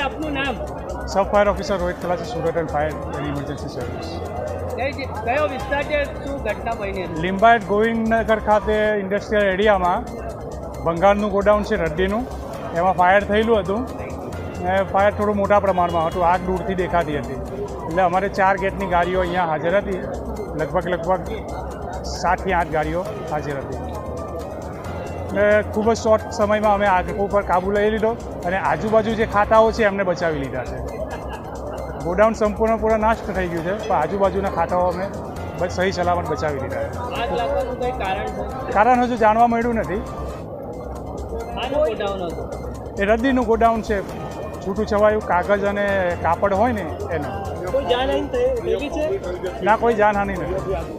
આપનું નામ? સબ fire officer Rohit ખલાસી, Surat and fire and emergency service. કયો વિસ્તાર છે, શું ઘટના બની હતી? લિંબાયત ગોવિંદનગર ખાતે ઇન્ડસ્ટ્રીયલ એરિયામાં ભંગારનું ગોડાઉન છે રડ્ડીનું, એમાં ફાયર થયેલું હતું. ફાયર થોડું મોટા પ્રમાણમાં હતું, આગ દૂરથી દેખાતી હતી. એટલે અમારે 4 ગેટની ગાડીઓ અહીંયા હાજર હતી. લગભગ 7 થી 8 ગાડીઓ હાજર હતી. એટલે ખૂબ જ શોર્ટ સમયમાં અમે આગ ઉપર કાબૂ લઈ લીધો અને આજુબાજુ જે ખાતાઓ છે એમને બચાવી લીધા છે. ગોડાઉન સંપૂર્ણ નાશ થઈ ગયું છે, પણ આજુબાજુના ખાતાઓ અમે સહી સલામત બચાવી લીધા છે. આગ લાગવાનું કંઈ કારણ છે? કારણ હજુ જાણવા મળ્યું નથી. આનું ગોડાઉન હતું? એ રદ્દીનું ગોડાઉન છે, છૂટું છવાયું કાગળ અને કાપડ હોય ને એનું. કોઈ જાનહાનિ થઈ છે? ના, કોઈ જાનહાનિ નથી.